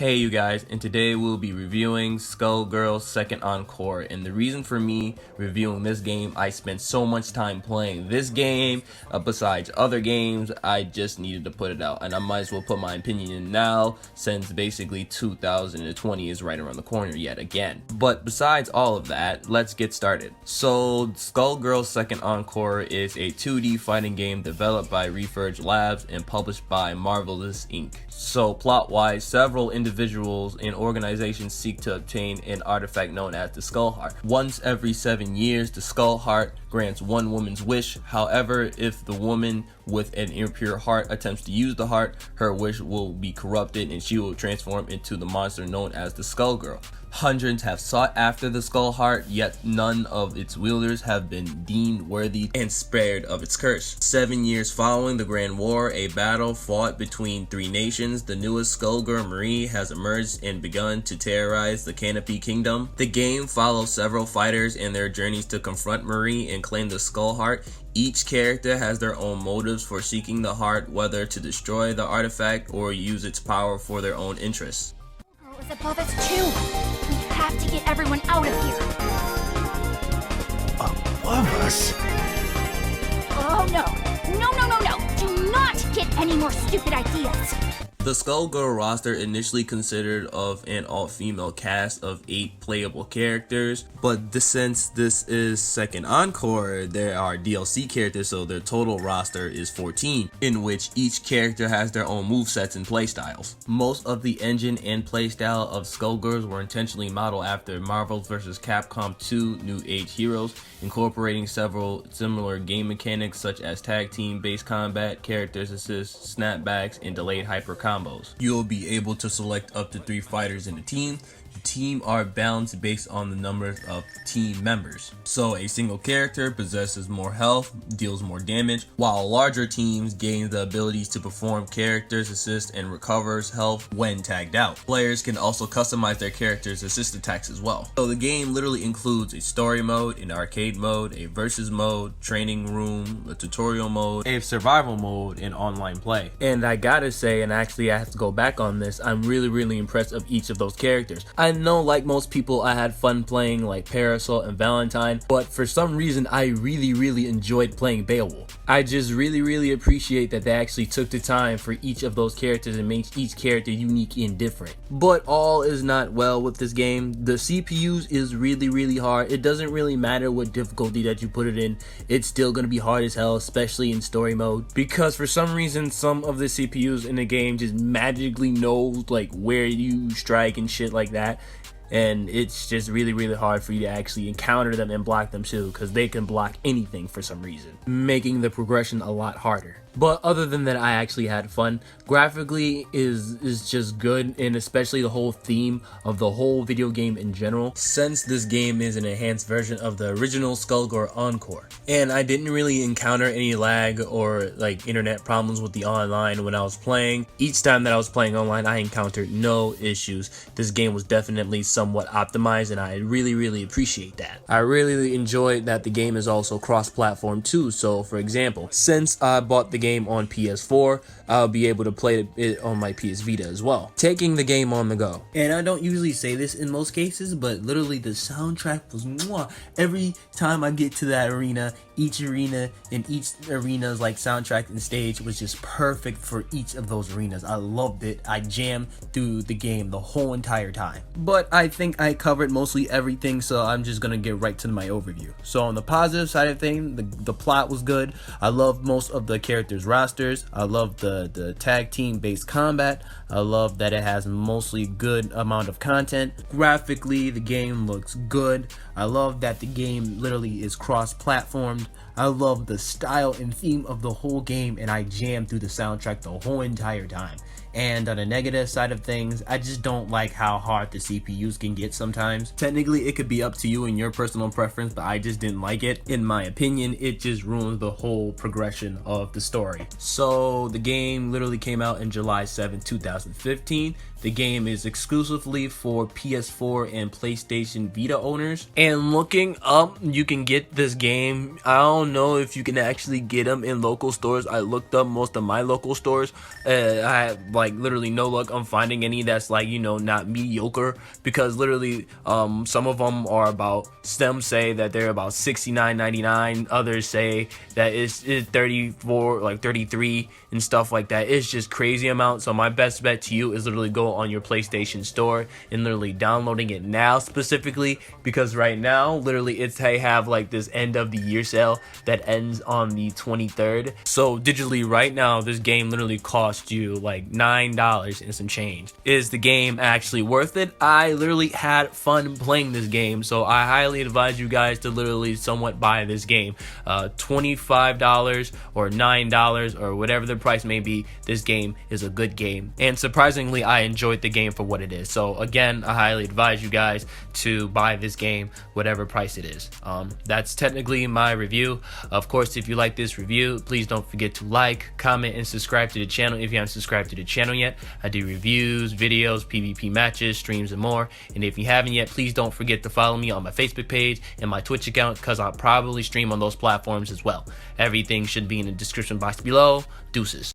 Hey you guys, and today we'll be reviewing Skullgirls Second Encore, and the reason for me reviewing this game, I spent so much time playing this game, besides other games, I just needed to put it out, and I might as well put my opinion in now, since basically 2020 is right around the corner yet again. But besides all of that, let's get started. So, Skullgirls Second Encore is a 2D fighting game developed by Reforge Labs and published by Marvelous Inc. So, plot-wise, several individuals and organizations seek to obtain an artifact known as the Skull Heart. Once every 7 years, the Skull Heart grants one woman's wish. However, if the woman with an impure heart attempts to use the heart, her wish will be corrupted and she will transform into the monster known as the Skullgirl. Hundreds have sought after the Skull Heart, yet none of its wielders have been deemed worthy and spared of its curse. 7 years following the Grand War, a battle fought between three nations, the newest Skullgirl, Marie, has emerged and begun to terrorize the Canopy Kingdom. The game follows several fighters and their journeys to confront Marie and claim the Skull Heart. Each character has their own motives for seeking the heart, whether to destroy the artifact or use its power for their own interests. Is above us too. We have to get everyone out of here. Above us? Oh no. No. Do not get any more stupid ideas. The Skullgirl roster initially consisted of an all-female cast of 8 playable characters, but since this is Second Encore, there are DLC characters, so their total roster is 14, in which each character has their own movesets and playstyles. Most of the engine and playstyle of Skullgirls were intentionally modeled after Marvel's vs. Capcom 2 New Age Heroes, incorporating several similar game mechanics such as tag team-based combat, characters assist, snapbacks, and delayed hyper combos. You'll be able to select up to 3 fighters in a team. The team are balanced based on the number of team members. So a single character possesses more health, deals more damage, while larger teams gain the abilities to perform characters assist and recovers health when tagged out. Players can also customize their characters' assist attacks as well. So the game literally includes a story mode, an arcade mode, a versus mode, training room, a tutorial mode, a survival mode, and online play. And I gotta say, and actually I have to go back on this, I'm really impressed of each of those characters. I know, like most people, I had fun playing like Parasol and Valentine, but for some reason I really enjoyed playing Beowulf. I just really appreciate that they actually took the time for each of those characters and made each character unique and different. But all is not well with this game. The CPUs is really hard. It doesn't really matter what difficulty that you put it in, it's still gonna be hard as hell, especially in story mode, because for some reason some of the CPUs in the game just magically know like where you strike and shit like that. And it's just really hard for you to actually encounter them and block them too, because they can block anything for some reason, making the progression a lot harder. But other than that, I actually had fun. Graphically is just good, and especially the whole theme of the whole video game in general, since this game is an enhanced version of the original Skullgirls Encore. And I didn't really encounter any lag or like internet problems with the online when I was playing. Each time that I was playing online, I encountered no issues. This game was definitely somewhat optimized, and I really appreciate that. I really enjoyed that the game is also cross-platform too. So for example, since I bought the game on PS4, I'll be able to play it on my PS Vita as well, taking the game on the go. And I don't usually say this in most cases, but literally the soundtrack was mwah. Every time I get to that arena, each arena's like soundtrack and stage was just perfect for each of those arenas. I loved it. I jammed through the game the whole entire time. But I think I covered mostly everything, so I'm just gonna get right to my overview. So on the positive side of things, the plot was good. I loved most of the characters' rosters. I love the tag team based combat. I love that it has mostly good amount of content. Graphically, the game looks good. I love that the game literally is cross-platformed. I love the style and theme of the whole game, and I jammed through the soundtrack the whole entire time. And on the negative side of things, I just don't like how hard the CPUs can get sometimes. Technically, it could be up to you and your personal preference, but I just didn't like it. In my opinion, it just ruins the whole progression of the story. So the game literally came out in July 7, 2015, The game is exclusively for PS4 and PlayStation Vita owners. And looking up, you can get this game. I don't know if you can actually get them in local stores. I looked up most of my local stores. I had like literally no luck on finding any that's like, you know, not mediocre, because literally some of them are about, some say that they're about $69.99, others say that it's 34, like 33 and stuff like that. It's just crazy amount. So my best bet to you is literally go on your PlayStation store and literally downloading it now, specifically because right now literally they have like this end of the year sale that ends on the 23rd. So digitally right now this game literally costs you like $9 and some change. Is the game actually worth it? I literally had fun playing this game, so I highly advise you guys to literally somewhat buy this game. $25 or $9 or whatever the price may be, this game is a good game, and surprisingly I enjoyed the game for what it is. So again, I highly advise you guys to buy this game whatever price it is. That's technically my review. Of course, if you like this review, please don't forget to like, comment, and subscribe to the channel if you haven't subscribed to the channel yet. I do reviews, videos, PvP matches, streams, and more. And if you haven't yet, please don't forget to follow me on my Facebook page and my Twitch account, because I'll probably stream on those platforms as well. Everything should be in the description box below. Deuces.